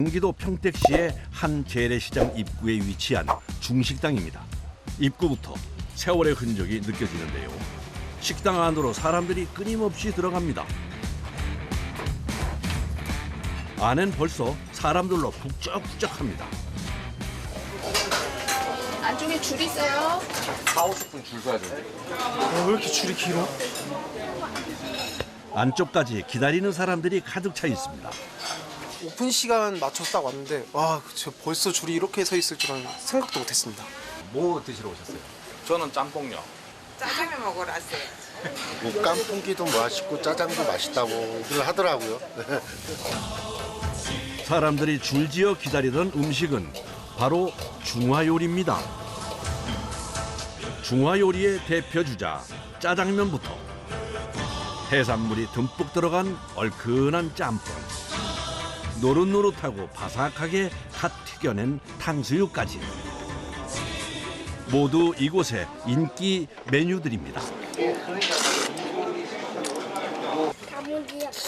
경기도 평택시의 한 재래시장 입구에 위치한 중식당입니다. 입구부터 세월의 흔적이 느껴지는데요. 식당 안으로 사람들이 끊임없이 들어갑니다. 안엔 벌써 사람들로 북적북적합니다. 안쪽에 줄 있어요? 4, 50분 줄 서야 돼. 왜 이렇게 줄이 길어? 안쪽까지 기다리는 사람들이 가득 차 있습니다. 오픈 시간 맞춰서 딱 왔는데 와, 저 벌써 줄이 이렇게 서 있을 줄은 생각도 못했습니다. 뭐 드시러 오셨어요? 저는 짬뽕요. 짜장면 먹으러 왔어요. 뭐 깐풍기도 맛있고 짜장도 맛있다고들 하더라고요. 사람들이 줄지어 기다리던 음식은 바로 중화요리입니다. 중화요리의 대표 주자 짜장면부터 해산물이 듬뿍 들어간 얼큰한 짬뽕, 노릇노릇하고 바삭하게 갓 튀겨낸 탕수육까지 모두 이곳의 인기 메뉴들입니다.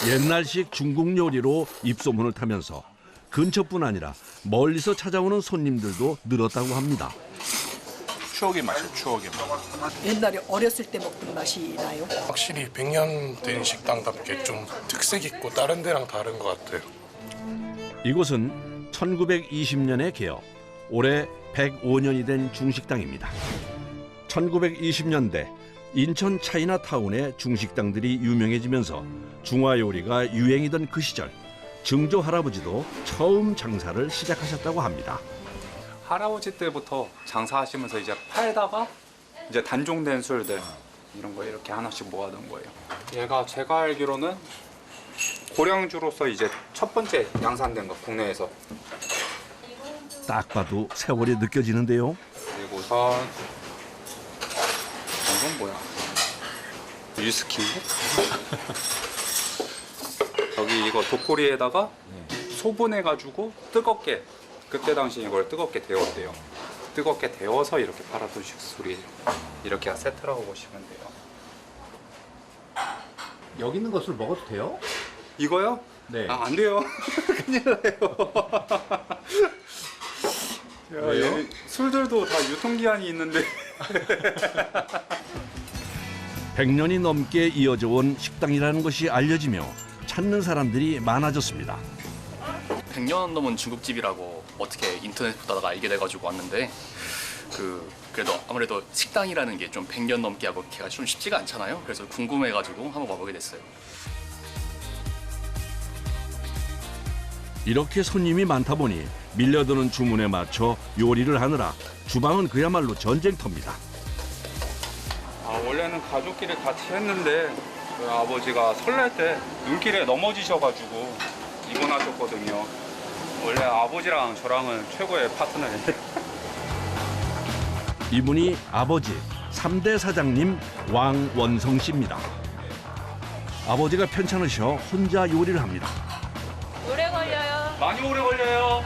옛날식 중국 요리로 입소문을 타면서 근처뿐 아니라 멀리서 찾아오는 손님들도 늘었다고 합니다. 추억의 맛이요, 추억의 맛. 옛날에 어렸을 때 먹던 맛이 나요. 확실히 100년 된 식당답게 좀 특색 있고 다른 데랑 다른 것 같아요. 이곳은 1920년에 개업, 올해 105년이 된 중식당입니다. 1920년대 인천 차이나타운의 중식당들이 유명해지면서 중화요리가 유행이던 그 시절 증조 할아버지도 처음 장사를 시작하셨다고 합니다. 할아버지 때부터 장사하시면서 이제 팔다가 이제 단종된 술들 이런 거 이렇게 하나씩 모아둔 거예요. 얘가 제가 알기로는 고량주로서 이제 첫 번째 양산된 거 국내에서. 딱 봐도 세월이 느껴지는데요. 그리고선 이건 뭐야? 위스키인데? 여기 이거 도토리에다가 소분해가지고 뜨겁게, 그때 당시 이걸 뜨겁게 데웠대요. 뜨겁게 데워서 이렇게 팔아둔 식술이 이렇게 세트라고 보시면 돼요. 여기 있는 것을 먹어도 돼요? 이거요? 네. 아, 안 돼요. 큰일 나요. 야, 왜요? 여기 술들도 다 유통기한이 있는데. 100년이 넘게 이어져 온 식당이라는 것이 알려지며 찾는 사람들이 많아졌습니다. 100년 넘은 중국집이라고 어떻게 인터넷 보다가 알게 돼가지고 왔는데 그래도 아무래도 식당이라는 게 좀 100년 넘게 하고 걔가 좀 쉽지가 않잖아요. 그래서 궁금해가지고 한번 와보게 됐어요. 이렇게 손님이 많다 보니 밀려드는 주문에 맞춰 요리를 하느라 주방은 그야말로 전쟁터입니다. 아, 원래는 가족끼리 같이 했는데 저희 아버지가 설날 때 눈길에 넘어지셔가지고 입원하셨거든요. 원래 아버지랑 저랑은 최고의 파트너예요. 이분이 아버지 3대 사장님 왕원성 씨입니다. 아버지가 편찮으셔 혼자 요리를 합니다. 오래 걸려요. 많이 오래 걸려요.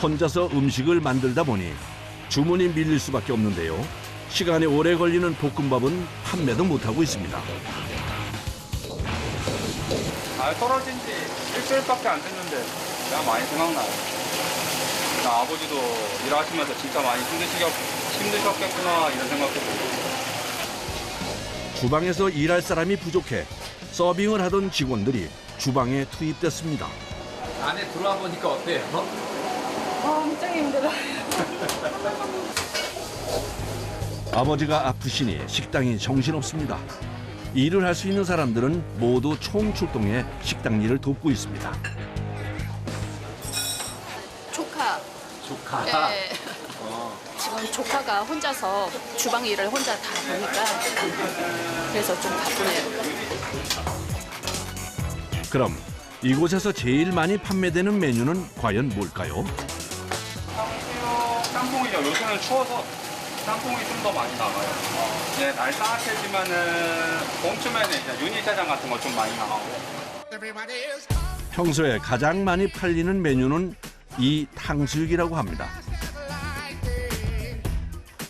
혼자서 음식을 만들다 보니 주문이 밀릴 수밖에 없는데요. 시간이 오래 걸리는 볶음밥은 판매도 못하고 있습니다. 아, 떨어진 지 일주일밖에 안 됐는데 그냥 많이 생각나요. 그냥 아버지도 일하시면서 진짜 많이 힘드셨겠구나 이런 생각도 들고. 주방에서 일할 사람이 부족해 서빙을 하던 직원들이 주방에 투입됐습니다. 안에 들어와 보니까 어때요? 엄청 힘들어요. 아버지가 아프시니 식당이 정신없습니다. 일을 할 수 있는 사람들은 모두 총출동해 식당 일을 돕고 있습니다. 조카. 조카. 네. 지금 조카가 혼자서 주방 일을 혼자 다 보니까 그래서 좀 바쁘네요. 그럼 이곳에서 제일 많이 판매되는 메뉴는 과연 뭘까요? 짬뽕이요. 요새는 추워서 짬뽕이 좀 더 많이 나가요. 이제 날 따뜻해지면은 봄쯤에는 이제 유니짜장 같은 거 좀 많이 나가고. 평소에 가장 많이 팔리는 메뉴는 이 탕수육이라고 합니다.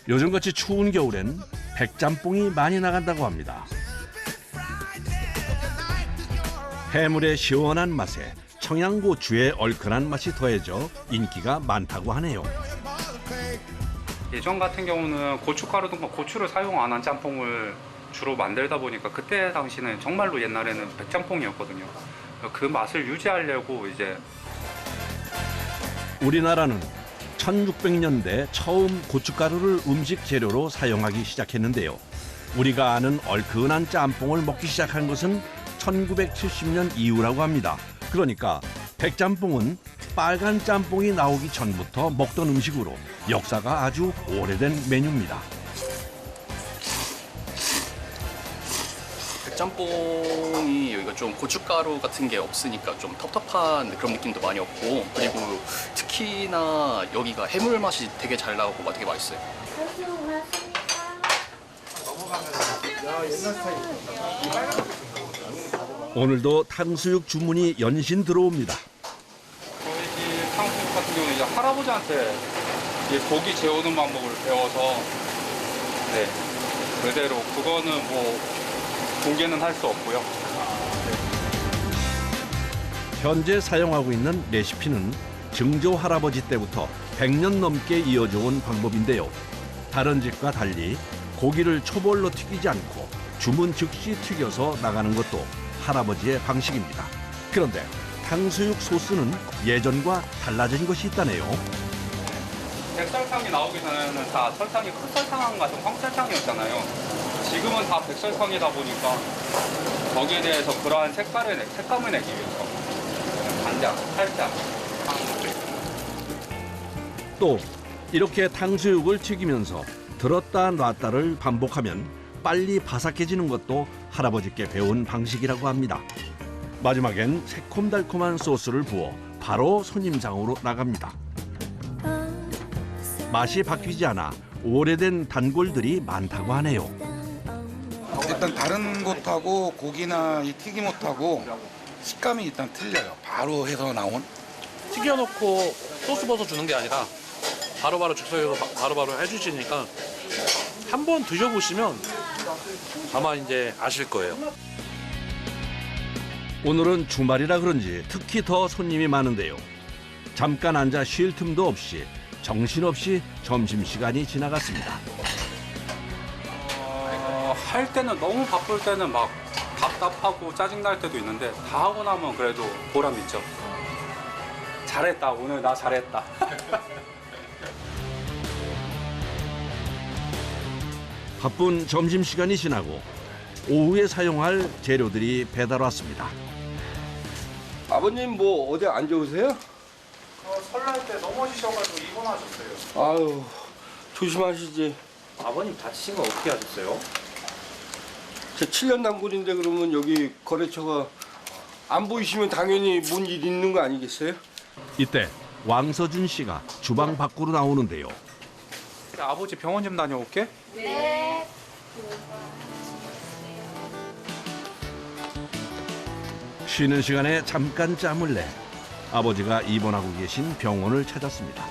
요즘같이 추운 겨울엔 백짬뽕이 많이 나간다고 합니다. 해물의 시원한 맛에 청양고추의 얼큰한 맛이 더해져 인기가 많다고 하네요. 예전 같은 경우는 고춧가루든가 고추를 사용 안 한 짬뽕을 주로 만들다 보니까 그때 당시는 정말로 옛날에는 백짬뽕이었거든요. 그 맛을 유지하려고 이제 우리나라는 1600년대 처음 고춧가루를 음식 재료로 사용하기 시작했는데요. 우리가 아는 얼큰한 짬뽕을 먹기 시작한 것은 1970년 이후라고 합니다. 그러니까 백짬뽕은 빨간 짬뽕이 나오기 전부터 먹던 음식으로 역사가 아주 오래된 메뉴입니다. 백짬뽕이 여기가 좀 고춧가루 같은 게 없으니까 좀 텁텁한 그런 느낌도 많이 없고, 그리고 특히나 여기가 해물 맛이 되게 잘 나오고 되게 맛있어요. 오늘도 탕수육 주문이 연신 들어옵니다. 저희 집 탕수육 같은 경우는 이제 할아버지한테 이제 고기 재우는 방법을 배워서 네, 그대로 그거는 뭐 공개는 할 수 없고요. 현재 사용하고 있는 레시피는 증조 할아버지 때부터 100년 넘게 이어져 온 방법인데요. 다른 집과 달리 고기를 초벌로 튀기지 않고 주문 즉시 튀겨서 나가는 것도 할아버지의 방식입니다. 그런데 탕수육 소스는 예전과 달라진 것이 있다네요. 백설탕이 나오기 전에는 다 설탕이 흑설탕 같은 황설탕이었잖아요. 지금은 다 백설탕이다 보니까 거기에 대해서 그러한 색감을 내기 위해서 간장, 살짝 또 이렇게 탕수육을 튀기면서 들었다 놨다를 반복하면 빨리 바삭해지는 것도 할아버지께 배운 방식이라고 합니다. 마지막엔 새콤달콤한 소스를 부어 바로 손님상으로 나갑니다. 맛이 바뀌지 않아 오래된 단골들이 많다고 하네요. 일단 다른 곳하고 고기나 이 튀김옷하고 식감이 일단 틀려요. 바로 해서 나온. 튀겨놓고 소스 버섯 주는 게 아니라 바로바로 즉석에서 바로바로 해주시니까 한번 드셔보시면 아마 이제 아실 거예요. 오늘은 주말이라 그런지 특히 더 손님이 많은데요. 잠깐 앉아 쉴 틈도 없이 정신없이 점심시간이 지나갔습니다. 할 때는 너무 바쁠 때는 막 답답하고 짜증날 때도 있는데 다 하고 나면 그래도 보람 있죠. 잘했다, 오늘 나 잘했다. 바쁜 점심시간이 지나고 오후에 사용할 재료들이 배달 왔습니다. 아버님 뭐 어디 안 좋으세요? 설날 때 넘어지셔가지고 입원하셨어요. 아유 조심하시지. 아버님 다치신 거 어떻게 하셨어요? 제 7년 단골인데 그러면 여기 거래처가 안 보이시면 당연히 뭔 일 있는 거 아니겠어요? 이때 왕서준 씨가 주방 밖으로 나오는데요. 아버지 병원 좀 다녀올게. 네. 쉬는 시간에 잠깐 짬을 내 아버지가 입원하고 계신 병원을 찾았습니다.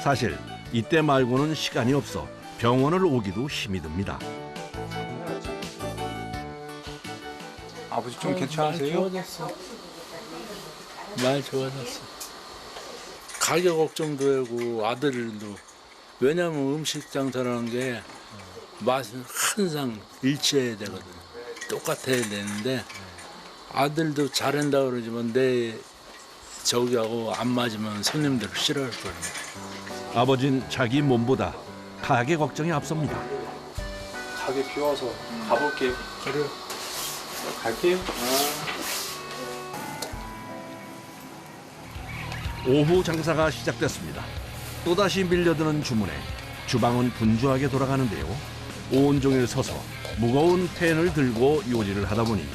사실 이때 말고는 시간이 없어 병원을 오기도 힘이 듭니다. 아버지 좀 괜찮으세요? 많이 좋아졌어. 가게 걱정도 하고 아들도. 왜냐면 음식 장사라는 게 맛은 항상 일치해야 되거든. 똑같아야 되는데 아들도 잘한다 그러지만 내 저기하고 안 맞으면 손님들 싫어할 거예요. 아버진 자기 몸보다 가게 걱정이 앞섭니다. 가게 비워서 가볼게요. 그래. 갈게요. 오후 장사가 시작됐습니다. 또다시 밀려드는 주문에 주방은 분주하게 돌아가는데요. 온종일 서서 무거운 팬을 들고 요리를 하다 보니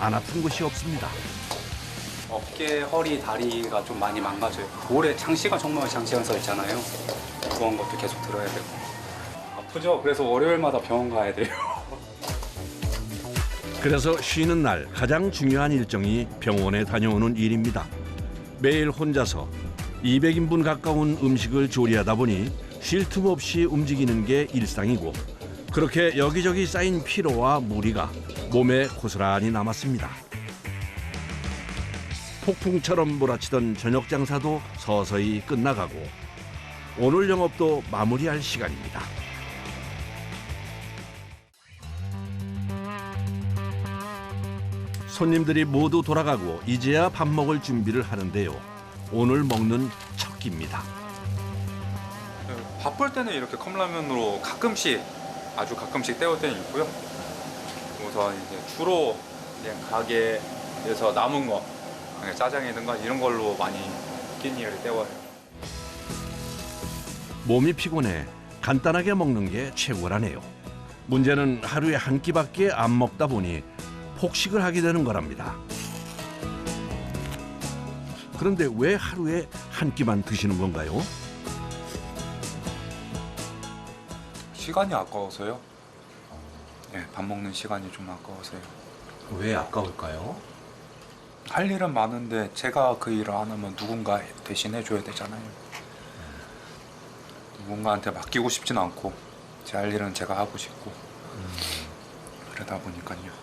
안 아픈 곳이 없습니다. 어깨, 허리, 다리가 좀 많이 망가져요. 오래 장시간 정말 장시간 서 있잖아요. 무거운 것도 계속 들어야 되고. 아프죠? 그래서 월요일마다 병원 가야 돼요. 그래서 쉬는 날 가장 중요한 일정이 병원에 다녀오는 일입니다. 매일 혼자서 200인분 가까운 음식을 조리하다 보니 쉴 틈 없이 움직이는 게 일상이고 그렇게 여기저기 쌓인 피로와 무리가 몸에 고스란히 남았습니다. 폭풍처럼 몰아치던 저녁 장사도 서서히 끝나가고 오늘 영업도 마무리할 시간입니다. 손님들이 모두 돌아가고 이제야 밥 먹을 준비를 하는데요. 오늘 먹는 첫 끼입니다. 바쁠 때는 이렇게 컵라면으로 가끔씩, 아주 가끔씩 때울 때는 있고요. 우선 이제 주로 이제 가게에서 남은 거, 짜장이든가 이런 걸로 많이 끼니를 때워요. 몸이 피곤해 간단하게 먹는 게 최고라네요. 문제는 하루에 한 끼밖에 안 먹다 보니 폭식을 하게 되는 거랍니다. 그런데 왜 하루에 한 끼만 드시는 건가요? 시간이 아까워서요. 네, 밥 먹는 시간이 좀 아까워서요. 왜 아까울까요? 할 일은 많은데 제가 그 일을 안 하면 누군가 대신 해줘야 되잖아요. 누군가한테 맡기고 싶진 않고 제 할 일은 제가 하고 싶고 그러다 보니까요.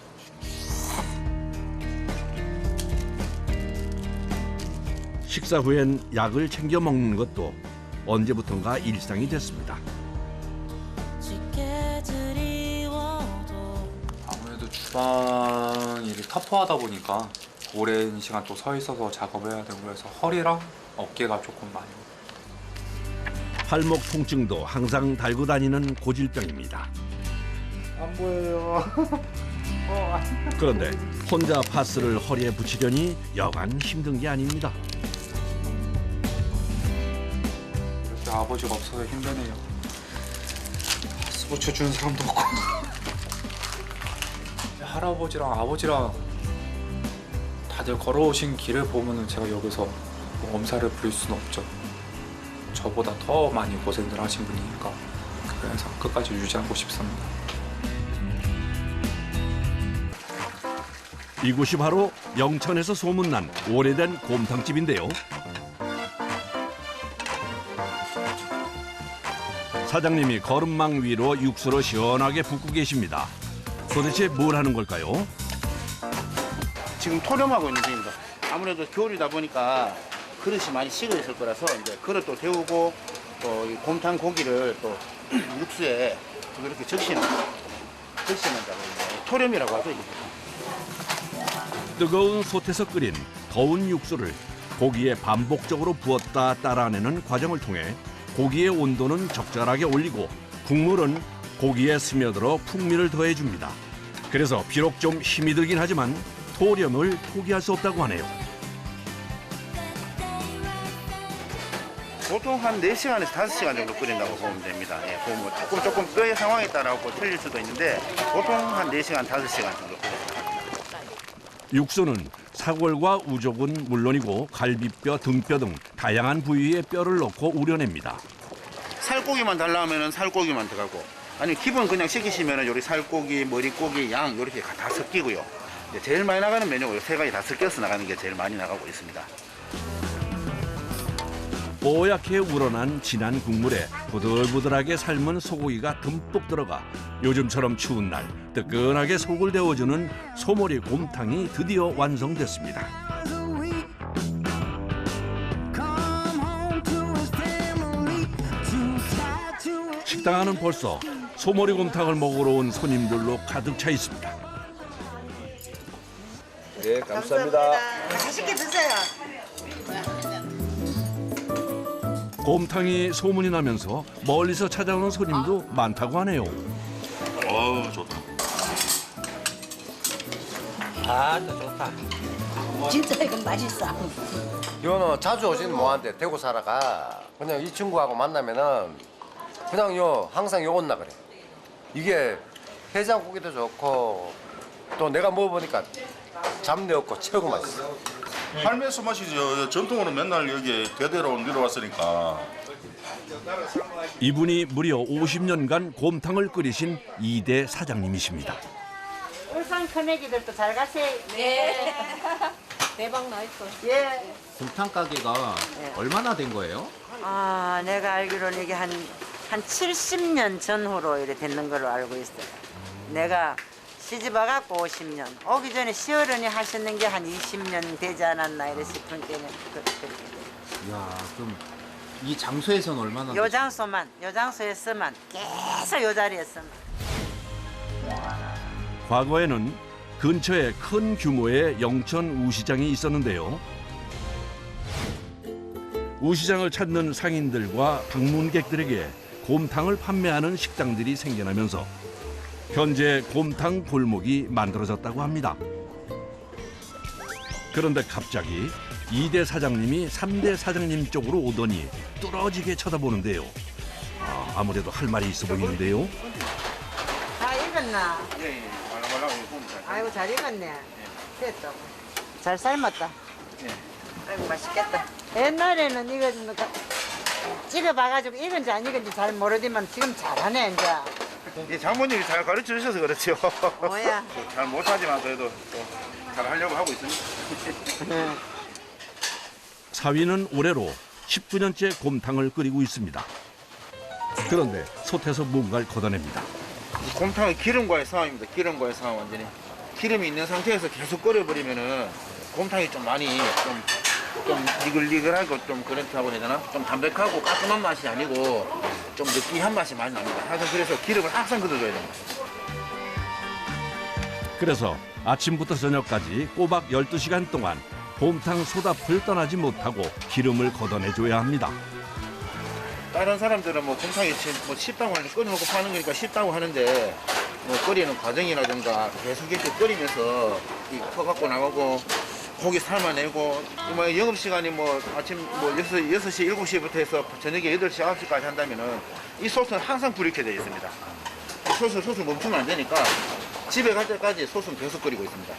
식사 후엔 약을 챙겨 먹는 것도 언제부턴가 일상이 됐습니다. 아무래도 주방 일이 터프하다 보니까 오랜 시간 또 서 있어서 작업해야 되고 그래서 허리랑 어깨가 조금 많이. 팔목 통증도 항상 달고 다니는 고질병입니다. 안 보여요. 그런데 혼자 파스를 허리에 붙이려니 여간 힘든 게 아닙니다. 이렇게 아버지가 없어서 힘드네요. 파스 붙여주는 사람도 없고. 할아버지랑 아버지랑 다들 걸어오신 길을 보면은 제가 여기서 뭐 엄살을 부릴 수는 없죠. 저보다 더 많이 고생들 하신 분이니까 그래서 끝까지 유지하고 싶습니다. 이곳이 바로 영천에서 소문난 오래된 곰탕집인데요. 사장님이 거름망 위로 육수로 시원하게 붓고 계십니다. 도대체 뭘 하는 걸까요? 지금 토렴하고 있는 중입니다. 아무래도 겨울이다 보니까 그릇이 많이 식어 있을 거라서 이제 그릇도 데우고 또 이 곰탕 고기를 또 육수에 이렇게 적시는 작업입니다. 토렴이라고 하죠. 이게. 뜨거운 솥에서 끓인 더운 육수를 고기에 반복적으로 부었다 따라내는 과정을 통해 고기의 온도는 적절하게 올리고 국물은 고기에 스며들어 풍미를 더해줍니다. 그래서 비록 좀 힘이 들긴 하지만 토렴을 포기할 수 없다고 하네요. 보통 한 4시간에서 5시간 정도 끓인다고 보면 됩니다. 예, 뭐 조금 뼈의 상황에 따라 틀릴 수도 있는데 보통 한 4시간, 5시간 정도 끓입니다. 육수는 사골과 우족은 물론이고 갈비뼈, 등뼈 등 다양한 부위의 뼈를 넣고 우려냅니다. 살고기만 달라 하면은 살고기만 들어가고 아니면 기본 그냥 시키시면은 요리 살고기, 머리고기, 양 이렇게 다 섞이고요. 이제 제일 많이 나가는 메뉴가 세 가지 다 섞여서 나가는 게 제일 많이 나가고 있습니다. 뽀얗게 우러난 진한 국물에 부들부들하게 삶은 소고기가 듬뿍 들어가 요즘처럼 추운 날 뜨끈하게 속을 데워주는 소머리 곰탕이 드디어 완성됐습니다. 식당 안은 벌써 소머리 곰탕을 먹으러 온 손님들로 가득 차 있습니다. 네, 감사합니다. 맛있게 드세요. 곰탕이 소문이 나면서 멀리서 찾아오는 손님도 많다고 하네요. 어우 좋다. 아, 좋다. 진짜 이건 맛있어. 이거는 자주 오시는 뭐한테 대구 살아가 그냥 이 친구하고 만나면은 그냥 요 항상 요 온나 그래. 이게 해장고기도 좋고 또 내가 먹어보니까 잡내 없고 최고 맛있어. 할매 손맛이죠. 전통으로 맨날 여기 대대로 내려왔으니까. 이분이 무려 50년간 곰탕을 끓이신 2대 사장님이십니다. 울산 큰애기들도 잘 가세요. 네. 대박 나있어. 예. 곰탕 가게가 얼마나 된 거예요? 아, 내가 알기로는 이게 한 한 70년 전후로 이렇게 됐는 걸로 알고 있어요. 내가 시집 와갖고 50년. 오기 전에 시어른이 하시는 게 한 20년 되지 않았나 이래 싶은 게는 그렇게. 야, 그럼 이 장소에서는 얼마나? 요 장소에서만 계속 요 자리에서만. 과거에는 근처에 큰 규모의 영천 우시장이 있었는데요. 우시장을 찾는 상인들과 방문객들에게 곰탕을 판매하는 식당들이 생겨나면서 현재 곰탕 골목이 만들어졌다고 합니다. 그런데 갑자기 2대 사장님이 3대 사장님 쪽으로 오더니 뚫어지게 쳐다보는데요. 아무래도 할 말이 있어 보이는데요. 다 익었나? 예, 말랑말랑 보면 잘. 아이고 잘 익었네. 됐다. 잘 삶았다. 예. 아이고 맛있겠다. 옛날에는 이거 찍어봐가지고 익은지 안 익은지 잘 모르지만 지금 잘하네 이제. 이 장모님이 잘 가르쳐 주셔서 그렇죠. 뭐야? 잘 못하지만 그래도 또 잘 하려고 하고 있습니다. 사위는 올해로 19년째 곰탕을 끓이고 있습니다. 그런데 솥에서 뭔가를 걷어냅니다. 곰탕은 기름과의 싸움입니다. 기름과의 싸움 완전히. 기름이 있는 상태에서 계속 끓여버리면은 곰탕이 좀 많이 좀 니글니글하고 좀 그렇다고 해야 되나? 좀 담백하고 깔끔한 맛이 아니고 좀 느끼한 맛이 많이 납니다. 항상 그래서 기름을 항상 걷어줘야 됩니다. 그래서 아침부터 저녁까지 꼬박 12시간 동안 곰탕 솥앞을 떠나지 못하고 기름을 걷어내줘야 합니다. 다른 사람들은 뭐 곰탕이 뭐 쉽다고 하는데 끓여놓고 파는 거니까 쉽다고 하는데 뭐 끓이는 과정이라든가 계속 이렇게 끓이면서 이 퍼갖고 나가고 고기 삶아내고 뭐 영업시간이 뭐 아침 뭐 6시, 7시부터 해서 저녁에 8시, 9시까지 한다면은 이 솥은 항상 불이 켜져 있습니다. 솥을 멈추면 안 되니까 집에 갈 때까지 솥은 계속 끓이고 있습니다.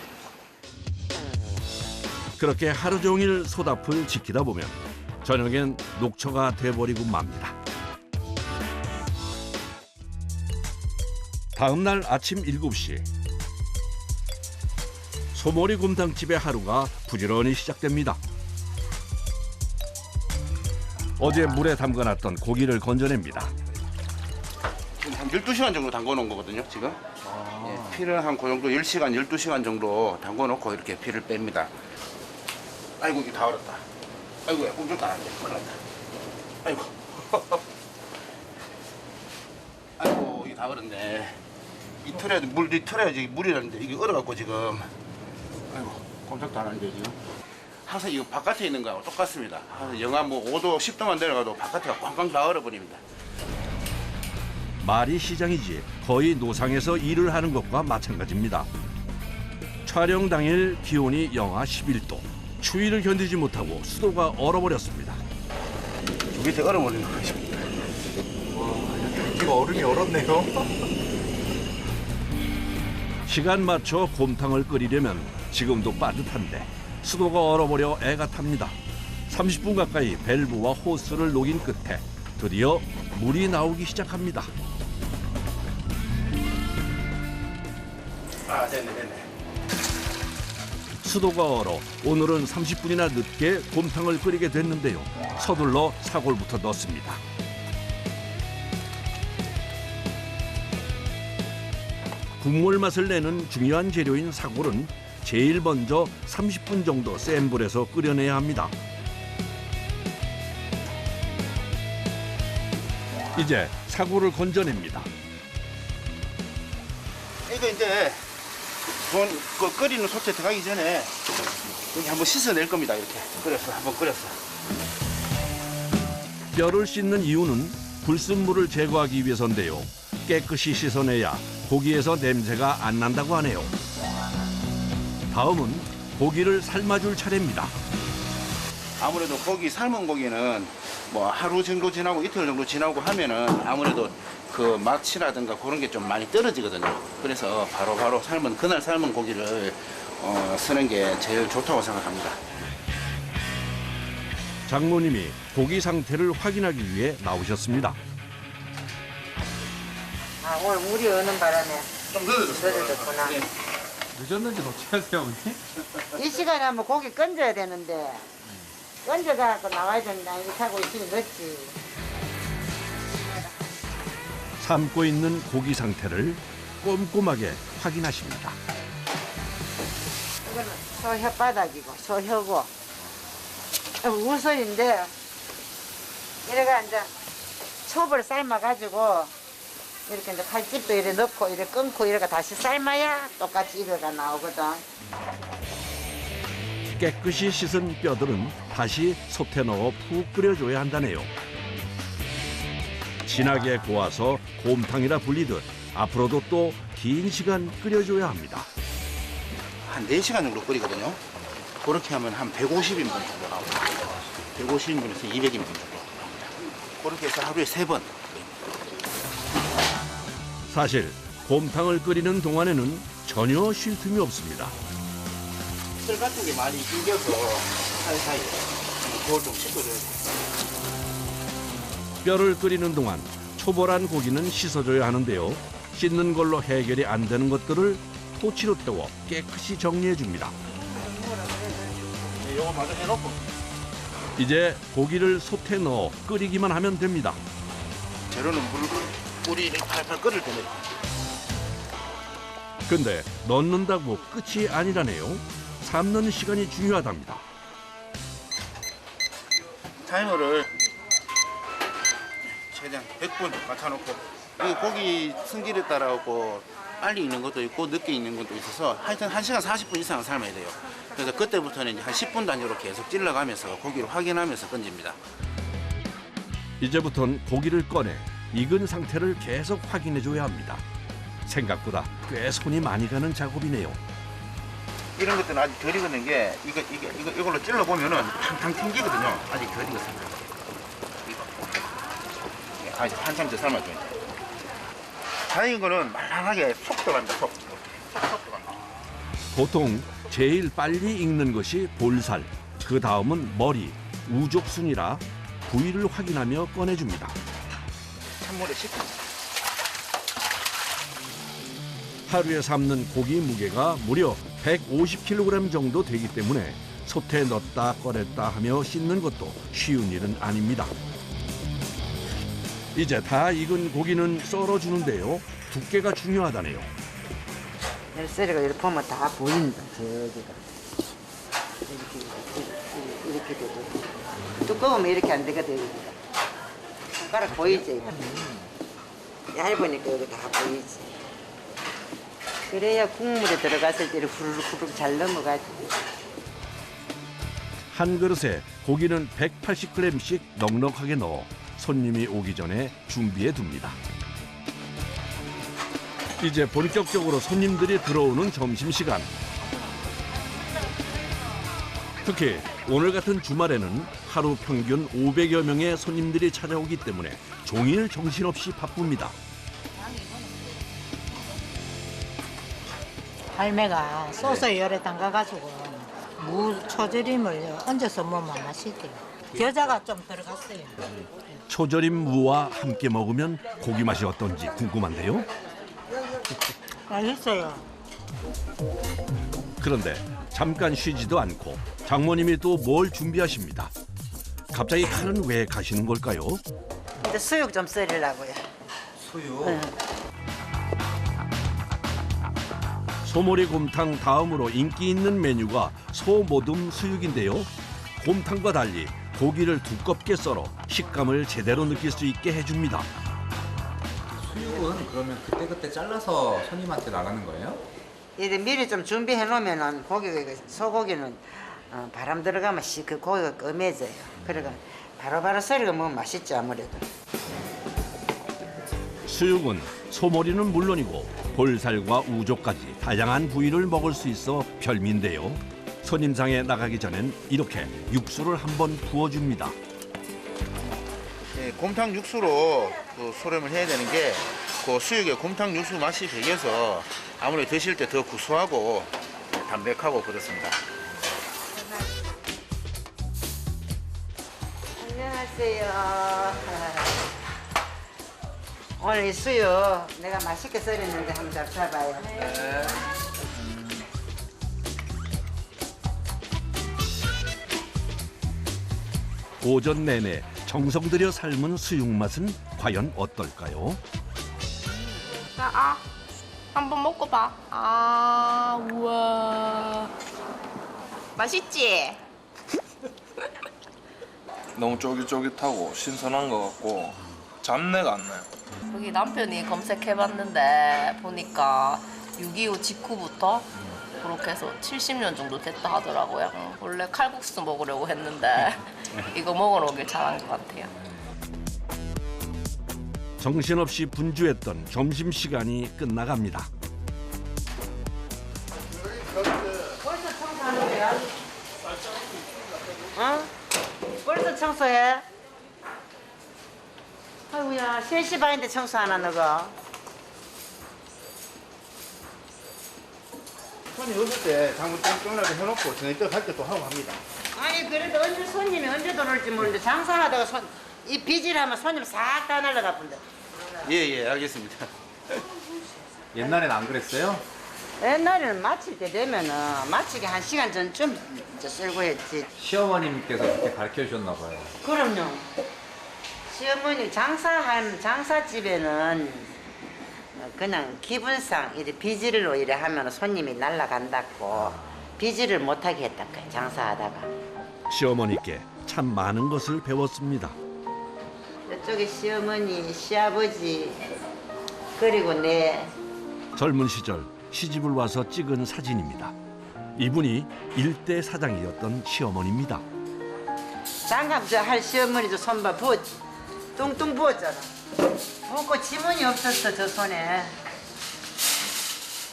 그렇게 하루 종일 솥앞을 지키다 보면 저녁엔 녹초가 돼버리고 맙니다. 다음 날 아침 7시 소머리 곰탕집의 하루가 부지런히 시작됩니다. 어제 물에 담가놨던 고기를 건져냅니다. 지금 한 12시간 정도 담궈 놓은 거거든요, 지금. 예, 피를 한 그 정도 10시간, 12시간 정도 담궈 놓고 이렇게 피를 뺍니다. 아이고, 이게 다 얼었다. 아이고야, 꿈쩍도 안 한대. 얼었다. 아이고. 아이고, 이게 다 얼었네. 이 틀에 물이라는데 이게 얼어갖고 지금. 아이고, 꼼짝도 안 하는데 지금. 항상 이거 바깥에 있는 거하고 똑같습니다. 영하 뭐 5도, 10도만 내려가도 바깥에가 꽝꽝 다 얼어버립니다. 말이 시장이지 거의 노상에서 일을 하는 것과 마찬가지입니다. 촬영 당일 기온이 영하 11도. 추위를 견디지 못하고 수도가 얼어버렸습니다. 밑에 얼어버리는 것입니다. 이거 얼음이 얼었네요. 시간 맞춰 곰탕을 끓이려면 지금도 빠듯한데 수도가 얼어버려 애가 탑니다. 30분 가까이 밸브와 호스를 녹인 끝에 드디어 물이 나오기 시작합니다. 아, 됐네. 수도가 얼어 오늘은 30분이나 늦게 곰탕을 끓이게 됐는데요. 서둘러 사골부터 넣습니다. 국물 맛을 내는 중요한 재료인 사골은 제일 먼저 30분 정도 센 불에서 끓여내야 합니다. 이제 사골을 건져냅니다. 이거 이제 그 끓이는 솥에 들어가기 전에 여기 한번 씻어낼 겁니다. 이렇게 한번 끓였어. 뼈를 씻는 이유는 불순물을 제거하기 위해서인데요. 깨끗이 씻어내야 고기에서 냄새가 안 난다고 하네요. 다음은 고기를 삶아줄 차례입니다. 아무래도 삶은 고기는 뭐 하루 정도 지나고 이틀 정도 지나고 하면은 아무래도 그 맛이라든가 그런 게 좀 많이 떨어지거든요. 그래서 바로 그날 삶은 고기를 쓰는 게 제일 좋다고 생각합니다. 장모님이 고기 상태를 확인하기 위해 나오셨습니다. 아 오늘 물이 어는 바람에 좀 늦어졌구나. 늦었는지 어떻게 하세요, 어머니? 이 시간에 한번 고기 건져야 되는데 건져갖고 나와야 된다 이렇게 하고 있으니 늦지. 삶고 있는 고기 상태를 꼼꼼하게 확인하십니다. 이거는 소 혓바닥이고 소 혀고 우설인데 이래가 이제 첩을 삶아가지고 이렇게 이제 칼집도 이렇게 넣고 이렇게 끊고 이렇게 다시 삶아야 똑같이 이거가 나오거든. 깨끗이 씻은 뼈들은 다시 솥에 넣어 푹 끓여줘야 한다네요. 진하게 고아서 곰탕이라 불리듯 앞으로도 또 긴 시간 끓여줘야 합니다. 한 4시간 정도 끓이거든요. 그렇게 하면 한 150인분 정도 나옵니다. 150인분에서 200인분 정도 나옵니다. 그렇게 해서 하루에 3번. 사실 곰탕을 끓이는 동안에는 전혀 쉴 틈이 없습니다. 술 같은 게 많이 낑겨서 사이사이에 그걸 좀 씻어줘야 돼요. 뼈를 끓이는 동안 초벌한 고기는 씻어줘야 하는데요. 씻는 걸로 해결이 안 되는 것들을 토치로 태워 깨끗이 정리해 줍니다. 이거 마저 해놓고 이제 고기를 솥에 넣어 끓이기만 하면 됩니다. 재료는 물이 팔팔 끓을 때 넣어요. 근데 넣는다고 끝이 아니라네요. 삶는 시간이 중요하답니다. 타이머를 최대한 100분 맞춰놓고 이 고기 성질에 따라서 빨리 익는 것도 있고 늦게 익는 것도 있어서 하여튼 1시간 40분 이상은 삶아야 돼요. 그래서 그때부터는 이제 한 10분 단위로 계속 찔러가면서 고기를 확인하면서 건집니다. 이제부턴 고기를 꺼내 익은 상태를 계속 확인해줘야 합니다. 생각보다 꽤 손이 많이 가는 작업이네요. 이런 것들은 아직 덜 익은 게 이걸로 찔러 보면은 탕탕 튕기거든요. 아직 덜 익었습니다. 이거 아직 한참 더 삶아줘야 돼요. 다 익은 거는 말랑하게 속 들어갑니다. 속 들어갑니다. 보통 제일 빨리 익는 것이 볼살, 그 다음은 머리, 우족순이라 부위를 확인하며 꺼내줍니다. 찬물에 씻고 하루에 삶는 고기 무게가 무려 150kg 정도 되기 때문에 솥에 넣었다 꺼냈다 하며 씻는 것도 쉬운 일은 아닙니다. 이제 다 익은 고기는 썰어주는데요. 두께가 중요하다네요. 열쇠리가 이렇게 보면 다 보인다. 저기가 이렇게 되고 두꺼우면 이렇게 안 되거든. 손가락 보이지? 얇으니까 여기 다 보이지. 그래야 국물에 들어갔을 때 후루룩 잘 넘어가지. 한 그릇에 고기는 180g씩 넉넉하게 넣어 손님이 오기 전에 준비해 둡니다. 이제 본격적으로 손님들이 들어오는 점심시간. 특히 오늘 같은 주말에는 하루 평균 500여 명의 손님들이 찾아오기 때문에 종일 정신없이 바쁩니다. 할매가 소스에 열에 담가가지고 무 초절임을 얹어서 먹으면 맛있대요. 겨자가 좀 들어갔어요. 초절임 무와 함께 먹으면 고기 맛이 어떤지 궁금한데요. 맛있어요. 그런데 잠깐 쉬지도 않고 장모님이 또 뭘 준비하십니다. 갑자기 칼은 왜 가시는 걸까요? 이제 수육 좀 썰으려고요. 수육? 소머리 곰탕 다음으로 인기 있는 메뉴가 소모둠 수육인데요. 곰탕과 달리 고기를 두껍게 썰어 식감을 제대로 느낄 수 있게 해줍니다. 수육은 그러면 그때그때 잘라서 손님한테 나가는 거예요? 이제 미리 좀 준비해 놓으면은 소고기는 바람 들어가면 그 고기가 검해져요. 그러니까 바로바로 썰어 먹으면 맛있죠 아무래도. 수육은 소머리는 물론이고 볼살과 우족까지 다양한 부위를 먹을 수 있어 별미인데요. 손님상에 나가기 전엔 이렇게 육수를 한번 부어줍니다. 네, 곰탕 육수로 그 소름을 해야 되는 게 그 수육에 곰탕 육수 맛이 배겨서 아무래도 드실 때 더 구수하고 담백하고 그렇습니다. 안녕하세요. 오늘 이 수육 내가 맛있게 썰었는데 한번 잡숴봐요. 오전 내내 정성 들여 삶은 수육 맛은 과연 어떨까요? 아, 한번 먹고 봐. 아, 우와. 맛있지? 너무 쫄깃쫄깃하고 신선한 것 같고 잡내가 안 나요. 여기 남편이 검색해봤는데 보니까 6.25 직후부터 그렇게 해서 70년 정도 됐다 하더라고요. 원래 칼국수 먹으려고 했는데 이거 먹으러 오길 잘한 것 같아요. 정신없이 분주했던 점심시간이 끝나갑니다. 벌써 청소하는 거야? 어? 벌써 청소해? 아이고야, 3시 반인데 청소 안 하는 거. 손님 없을 때 장문 쫑쫑하게 해놓고 저녁 때 갈 때 또 하고 합니다. 아니 그래도 손님이 언제 들어올지 모르는데 장사하다가 이 비질하면 손님 싹 다 날라가 본다. 예, 알겠습니다. 옛날엔 안 그랬어요? 옛날에는 마칠 때 되면은 마치기 1시간 전쯤 이제 쓸고 했지. 시어머님께서 그렇게 가르쳐 주셨나 봐요. 그럼요. 시어머니 장사집에는 그냥 기분상 이래 비질로 이래 하면 손님이 날라간다고 비질을 못하게 했다까요, 장사하다가. 시어머니께 참 많은 것을 배웠습니다. 이쪽에 시어머니, 시아버지, 그리고 내 젊은 시절 시집을 와서 찍은 사진입니다. 이분이 일대 사장이었던 시어머니입니다. 장갑 저 할 시어머니도 손봐 뚱뚱 부었잖아. 붓고 지문이 없었어 저 손에.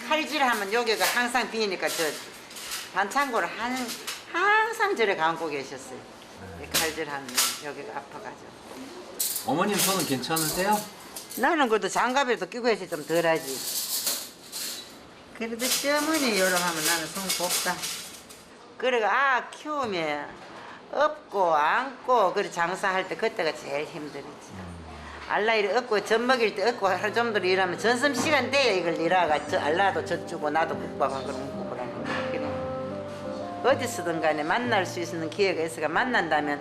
칼질하면 여기가 항상 비니까 저 반창고를 항상 저래 감고 계셨어요. 칼질하면 여기가 아파가지고. 어머님 손은 괜찮으세요? 나는 그래도 장갑에도 끼고 해서 좀 덜하지. 그래도 시어머니 요러 하면 나는 손 곱다. 그래가 키우면 업고 안고 그래 장사할 때 그때가 제일 힘들지. 알라이를 업고 젖 먹일 때 업고 하루 종일 일하면 전섬 시간 돼야 이걸 일하가 알라도 젖 주고 나도 국밥한 그런 거 먹으라는 거. 그래. 어디서든 간에 만날 수 있는 기회가 있어가 만난다면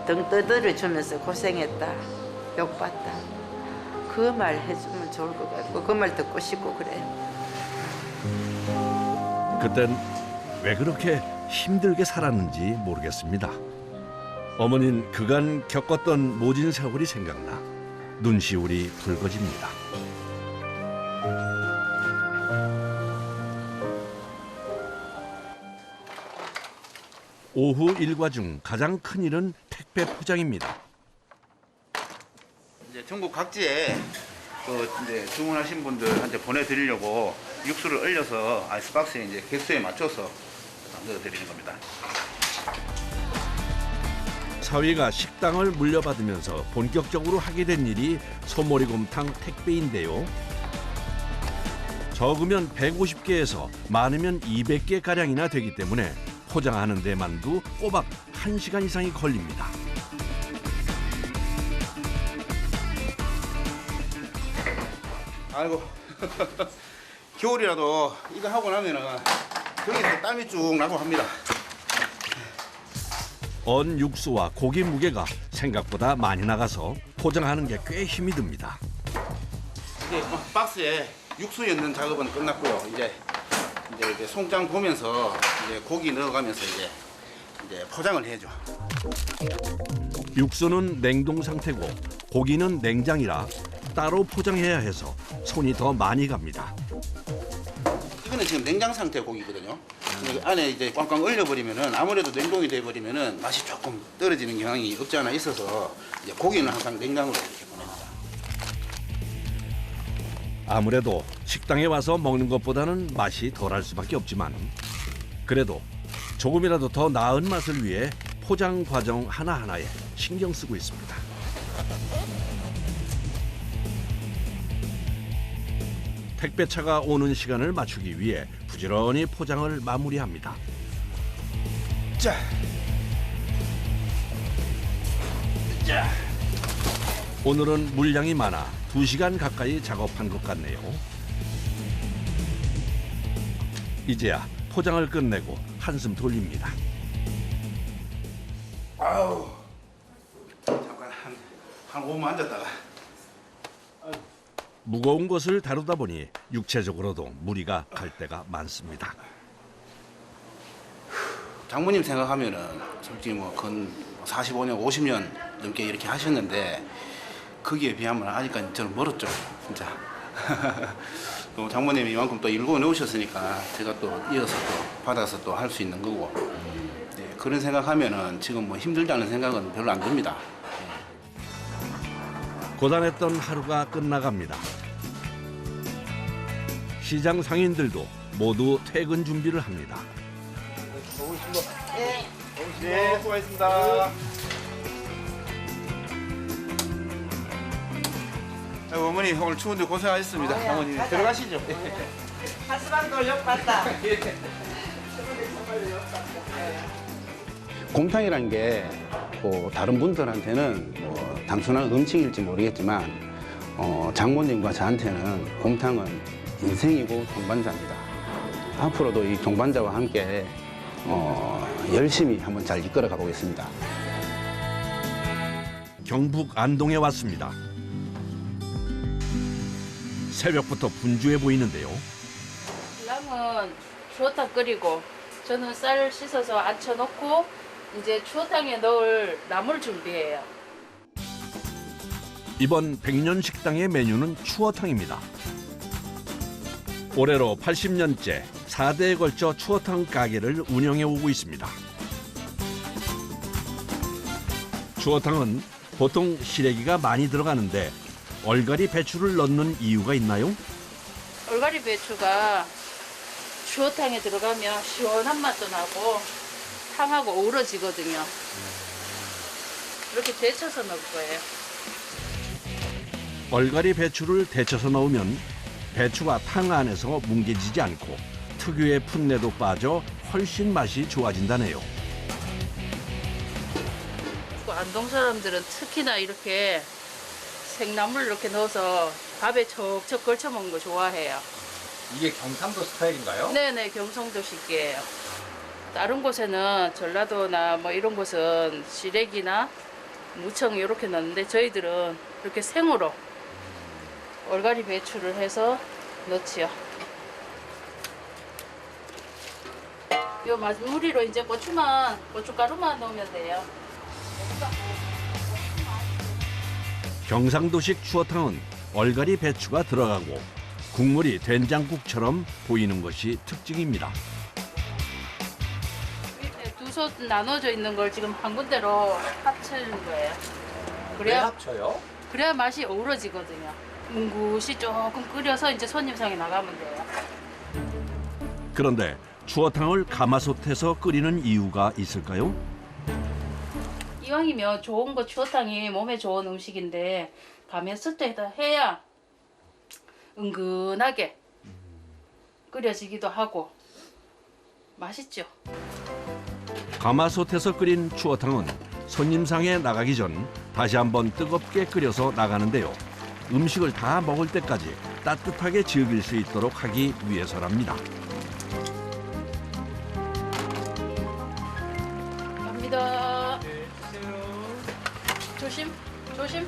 등 떠들어 주면서 고생했다, 욕봤다. 그 말 해주면 좋을 것 같고 그 말 듣고 싶고 그래요. 그땐 왜 그렇게 힘들게 살았는지 모르겠습니다. 어머닌 그간 겪었던 모진 세월이 생각나 눈시울이 붉어집니다. 오후 일과 중 가장 큰 일은 택배 포장입니다. 이제 전국 각지에 이제 주문하신 분들한테 보내드리려고 육수를 얼려서 아이스박스에 이제 개수에 맞춰서 넣어드리는 겁니다. 사위가 식당을 물려받으면서 본격적으로 하게 된 일이 소머리곰탕 택배인데요. 적으면 150개에서 많으면 200개가량이나 되기 때문에 포장하는 데만도 꼬박 1시간 이상이 걸립니다. 아이고 겨울이라도 이거 하고 나면은 여기서 땀이 쭉 나고 합니다. 언 육수와 고기 무게가 생각보다 많이 나가서 포장하는 게 꽤 힘이 듭니다. 이제 박스에 육수 넣는 작업은 끝났고요. 이제 송장 보면서 이제 고기 넣어가면서 이제 포장을 해줘. 육수는 냉동 상태고 고기는 냉장이라 따로 포장해야 해서 손이 더 많이 갑니다. 이거는 지금 냉장 상태 고기거든요. 안에 이제 꽝꽝 얼려버리면은 아무래도 냉동이 돼버리면은 맛이 조금 떨어지는 경향이 없지 않아 있어서 이제 고기는 항상 냉장으로 이렇게 보냅니다. 아무래도 식당에 와서 먹는 것보다는 맛이 덜할 수밖에 없지만 그래도 조금이라도 더 나은 맛을 위해 포장 과정 하나하나에 신경 쓰고 있습니다. 택배차가 오는 시간을 맞추기 위해 부지런히 포장을 마무리합니다. 자. 오늘은 물량이 많아 2시간 가까이 작업한 것 같네요. 이제야 포장을 끝내고 한숨 돌립니다. 아우 잠깐 한 5분 앉았다가 무거운 것을 다루다 보니 육체적으로도 무리가 갈 때가 많습니다. 장모님 생각하면은 솔직히 건 45년, 50년 넘게 이렇게 하셨는데 거기에 비하면 아직까지 저는 멀었죠, 진짜. 또 장모님이 이만큼 또 일궈 놓으셨으니까 제가 또 이어서 또 받아서 또 할 수 있는 거고. 네, 그런 생각하면은 지금 힘들다는 생각은 별로 안 듭니다. 고단했던 하루가 끝나갑니다. 시장 상인들도 모두 퇴근 준비를 합니다. 네, 수고하셨습니다. 어머니 오늘 추운데 고생하셨습니다. 어머니 들어가시죠. 한수방도 욕봤다. 곰탕이라는 게 다른 분들한테는 단순한 음식일지 모르겠지만 장모님과 저한테는 곰탕은 인생이고 동반자입니다. 앞으로도 이 동반자와 함께 열심히 한번 잘 이끌어 가보겠습니다. 경북 안동에 왔습니다. 새벽부터 분주해 보이는데요. 신랑은 추어탕 끓이고 저는 쌀 씻어서 앉혀놓고 이제 추어탕에 넣을 나물 준비해요. 이번 백년식당의 메뉴는 추어탕입니다. 올해로 80년째 4대에 걸쳐 추어탕 가게를 운영해 오고 있습니다. 추어탕은 보통 시래기가 많이 들어가는데 얼갈이 배추를 넣는 이유가 있나요? 얼갈이 배추가 추어탕에 들어가면 시원한 맛도 나고 탕하고 어우러지거든요. 이렇게 데쳐서 넣을 거예요. 얼갈이 배추를 데쳐서 넣으면 배추가 탕 안에서 뭉개지지 않고 특유의 풋내도 빠져 훨씬 맛이 좋아진다네요. 안동 사람들은 특히나 이렇게 생나물 이렇게 넣어서 밥에 척척 걸쳐 먹는 거 좋아해요. 이게 경상도 스타일인가요? 네네, 경상도식이에요. 다른 곳에는 전라도나 이런 곳은 시래기나 무청 이렇게 넣는데 저희들은 이렇게 생으로 얼갈이 배추를 해서 넣지요. 요 마무리로 이제 고춧가루만 넣으면 돼요. 경상도식 추어탕은 얼갈이 배추가 들어가고 국물이 된장국처럼 보이는 것이 특징입니다. 밑에 두 솥 나눠져 있는 걸 지금 한 군데로 합치는 거예요. 왜 합쳐요? 그래야 맛이 어우러지거든요. 뭉굿이 조금 끓여서 이제 손님상에 나가면 돼요. 그런데 추어탕을 가마솥에서 끓이는 이유가 있을까요? 이왕이면 좋은 거 추어탕이 몸에 좋은 음식인데 가마솥에다 해야 은근하게 끓여지기도 하고 맛있죠. 가마솥에서 끓인 추어탕은 손님상에 나가기 전 다시 한번 뜨겁게 끓여서 나가는데요. 음식을 다 먹을 때까지 따뜻하게 즐길 수 있도록 하기 위해서랍니다. 갑니다. 조심, 조심.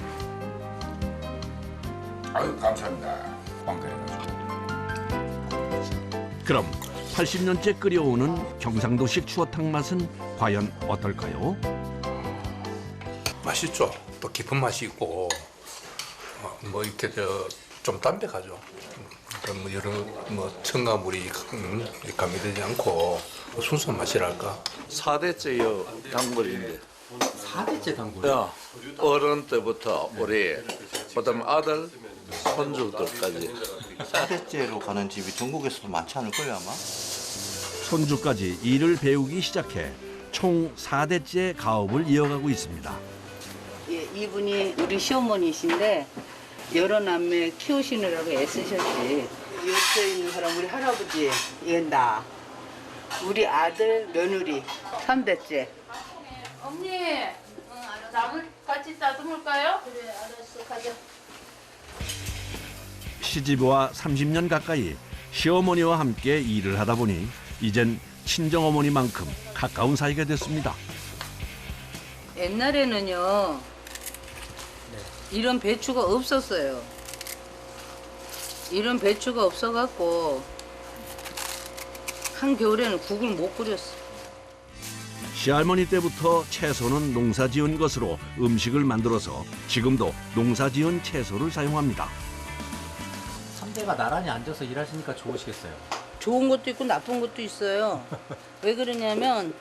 아유 감사합니다. 광대해가지고. 그럼 80년째 끓여오는 경상도식 추어탕 맛은 과연 어떨까요? 맛있죠. 또 깊은 맛이 있고 이렇게 좀 담백하죠. 여러 첨가물이 가미되지 않고 순수한 맛이랄까. 4대째 단골인데. 4대째 단골? 야, 어른 때부터 우리 그다음 아들, 손주들까지. 4대째로 가는 집이 전국에서도 많지 않을걸요 아마? 손주까지 일을 배우기 시작해 총 4대째 가업을 이어가고 있습니다. 예, 이분이 우리 시어머니이신데 여러 남매 키우시느라고 애쓰셨지. 옆에 있는 사람 우리 할아버지 얘나 우리 아들 며느리 3대째. 언니, 나물 같이 따듬을까요? 그래, 알았어, 가자. 시집와 30년 가까이 시어머니와 함께 일을 하다 보니 이젠 친정어머니만큼 가까운 사이가 됐습니다. 옛날에는요 이런 배추가 없었어요. 이런 배추가 없어갖고 한겨울에는 국을 못 끓였어. 시할머니 때부터 채소는 농사지은 것으로 음식을 만들어서 지금도 농사지은 채소를 사용합니다. 3대가 나란히 앉아서 일하시니까 좋으시겠어요. 좋은 것도 있고 나쁜 것도 있어요. 왜 그러냐면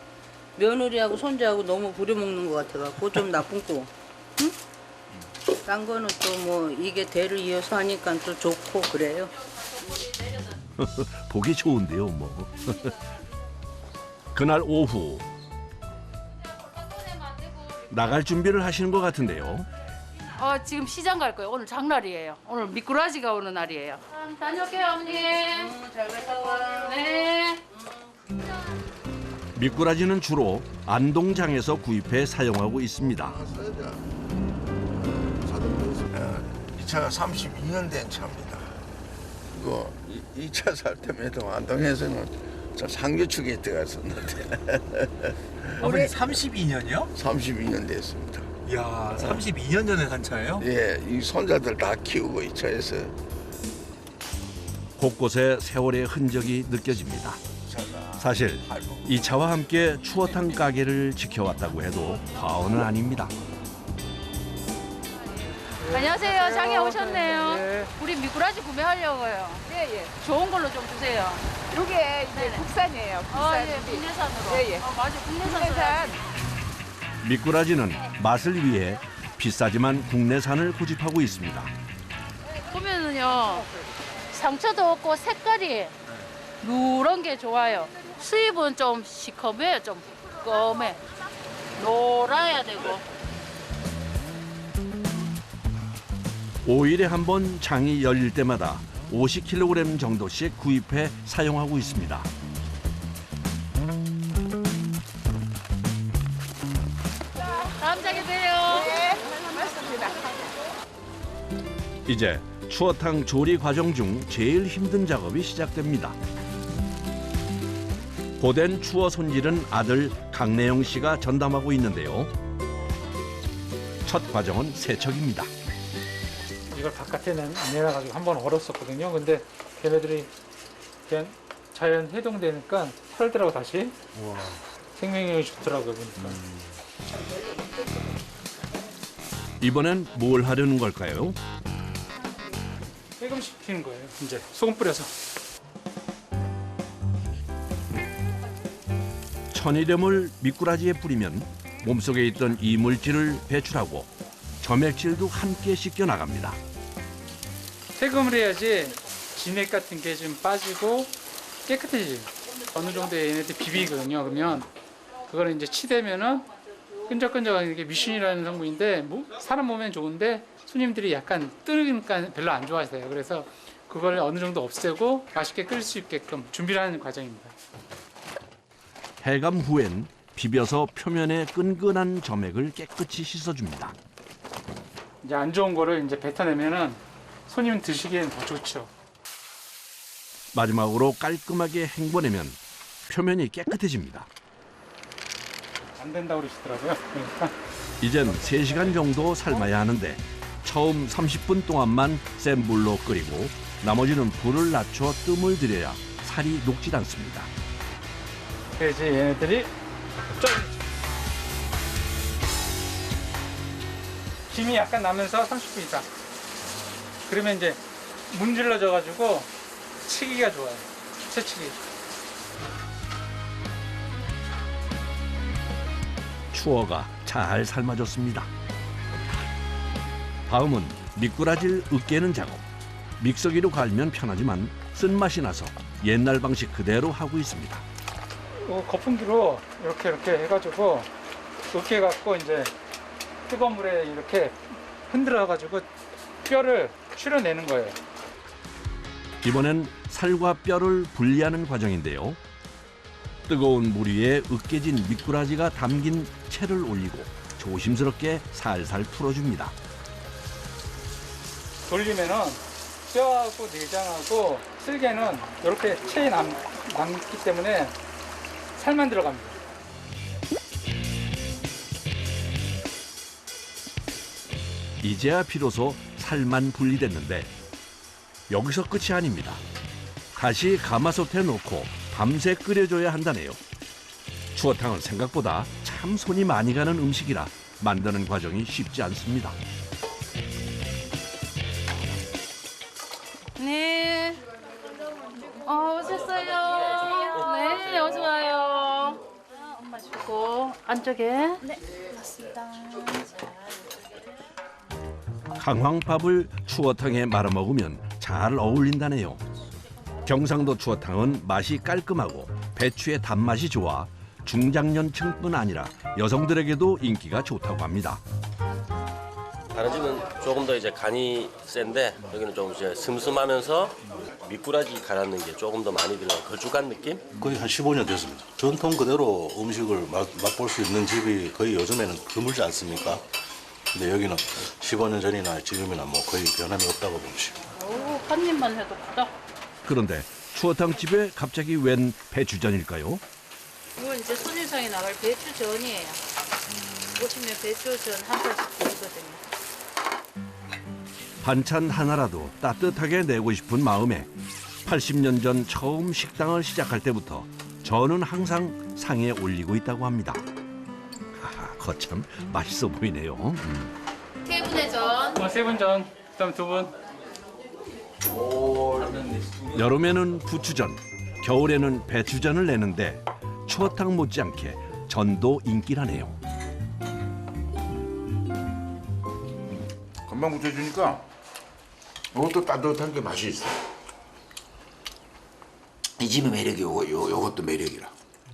며느리하고 손자하고 너무 부려먹는 것 같아갖고 좀 나쁜 거. 응? 딴 거는 또 뭐 이게 대를 이어서 하니까 또 좋고 그래요. 보기 좋은데요, 뭐. 그날 오후 나갈 준비를 하시는 것 같은데요. 지금 시장 갈 거예요. 오늘 장날이에요. 오늘 미꾸라지가 오는 날이에요. 다녀올게요, 어머니. 잘 갔다 와. 네. 미꾸라지는 주로 안동장에서 구입해 사용하고 있습니다. 이 차가 32년 된 차입니다. 이거 이 차 살 때에도 안동에서는 저 상류축에 들어갔었는데. 아버님 32년이요? 32년 됐습니다. 이야, 32년 전에 산 차예요? 예, 이 손자들 다 키우고 이 차에서. 곳곳에 세월의 흔적이 느껴집니다. 사실 이 차와 함께 추어탕 가게를 지켜왔다고 해도 과언은 아닙니다. 안녕하세요. 장에 오셨네요. 우리 미꾸라지 구매하려고요. 예. 좋은 걸로 좀 주세요. 이게 이제 국산이에요. 국산. 예, 국내산으로. 예. 맞아, 국내산. 국내산. 미꾸라지는 맛을 위해 비싸지만 국내산을 고집하고 있습니다. 보면은요, 상처도 없고 색깔이 누런 게 좋아요. 수입은 좀 시커매요, 좀 검해. 노라야 되고. 5일에 한 번 장이 열릴 때마다 50kg 정도씩 구입해 사용하고 있습니다. 다음 장에 봬요. 네, 맞습니다. 이제 추어탕 조리 과정 중 제일 힘든 작업이 시작됩니다. 고된 추어 손질은 아들 강내영 씨가 전담하고 있는데요. 첫 과정은 세척입니다. 이걸 바깥에 내놔가지고 한번 얼었었거든요. 근데 걔네들이 그냥 자연 해동되니까 살더라고 다시. 우와. 생명력이 좋더라고요 보니까. 이번엔 뭘 하려는 걸까요? 해금시키는 거예요. 이제 소금 뿌려서. 천일염을 미꾸라지에 뿌리면 몸속에 있던 이물질을 배출하고 점액질도 함께 씻겨 나갑니다. 세금을 해야지 진액 같은 게 좀 빠지고 깨끗해져요. 어느 정도 얘네들 비비거든요. 그러면 그거는 이제 치대면은 끈적끈적한 게 미순이라는 성분인데 사람 몸엔 좋은데 손님들이 약간 뜨니까 별로 안 좋아하세요. 그래서 그걸 어느 정도 없애고 맛있게 끓일 수 있게끔 준비를 하는 과정입니다. 해감 후엔 비벼서 표면에 끈끈한 점액을 깨끗이 씻어줍니다. 이제 안 좋은 거를 이제 뱉어내면은 손님 드시기엔 더 좋죠. 마지막으로 깔끔하게 헹궈내면 표면이 깨끗해집니다. 안 된다고 그러시더라고요. 그러니까 이젠 3시간 정도 삶아야 하는데 처음 30분 동안만 센 불로 끓이고 나머지는 불을 낮춰 뜸을 들여야 살이 녹질 않습니다. 그래서 얘네들이 좀 김이 약간 나면서 30분 있다. 그러면 이제 문질러져 가지고 치기가 좋아요. 채치기. 추어가 잘 삶아졌습니다. 다음은 미꾸라지를 으깨는 작업. 믹서기로 갈면 편하지만 쓴맛이 나서 옛날 방식 그대로 하고 있습니다. 거품기로 이렇게 해가지고 으깨갖고 이제 뜨거운 물에 이렇게 흔들어가지고 뼈를 추려내는 거예요. 이번엔 살과 뼈를 분리하는 과정인데요. 뜨거운 물 위에 으깨진 미꾸라지가 담긴 채를 올리고 조심스럽게 살살 풀어줍니다. 돌리면은 뼈하고 내장하고 쓸개는 이렇게 채에 남기 때문에 살만 들어갑니다. 이제야 비로소 살만 분리됐는데 여기서 끝이 아닙니다. 다시 가마솥에 넣고 밤새 끓여줘야 한다네요. 추어탕은 생각보다 참 손이 많이 가는 음식이라 만드는 과정이 쉽지 않습니다. 네. 오셨어요. 네, 어서 와요. 엄마 주고 안쪽에. 네, 맞습니다. 강황밥을 추어탕에 말아 먹으면 잘 어울린다네요. 경상도 추어탕은 맛이 깔끔하고 배추의 단맛이 좋아 중장년층뿐 아니라 여성들에게도 인기가 좋다고 합니다. 다른 집은 조금 더 이제 간이 센데 여기는 좀 이제 슴슴하면서 미꾸라지 갈아넣는 게 조금 더 많이 들어간 걸쭉한 느낌? 거의 한 15년 됐습니다. 전통 그대로 음식을 맛볼 수 있는 집이 거의 요즘에는 드물지 않습니까? 근데 여기는 15년 전이나 지금이나 뭐 거의 변함이 없다고 보시면. 오, 한 입만 해도 크다. 그런데 추어탕집에 갑자기 웬 배추전일까요? 이건 이제 손님상에 나갈 배추전이에요. 오시면 배추전 한 판씩 드리거든요. 반찬 하나라도 따뜻하게 내고 싶은 마음에 80년 전 처음 식당을 시작할 때부터 저는 항상 상에 올리고 있다고 합니다. 하하, 거참 맛있어 보이네요. 세 분의 전. 세 분 전, 그다음 두 분. 여름에는 부추전, 겨울에는 배추전을 내는데 추어탕 못지않게 전도 인기라네요. 금방 붙여주니까 이것도 따뜻한 게 맛이 있어. 이 집의 매력이 요것도 매력이라.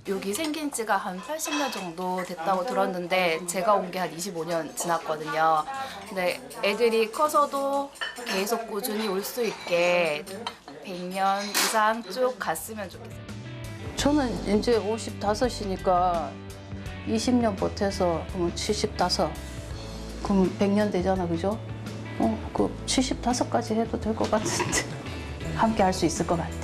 여기 생긴 지가 한 80년 정도 됐다고 들었는데 제가 온 게 한 25년 지났거든요. 근데 애들이 커서도 계속 꾸준히 올 수 있게 100년 이상 쭉 갔으면 좋겠어요. 저는 이제 55이니까 20년 버텨서 그러면 75. 그럼 100년 되잖아, 그죠? 그 75까지 해도 될 것 같은데 함께 할 수 있을 것 같아.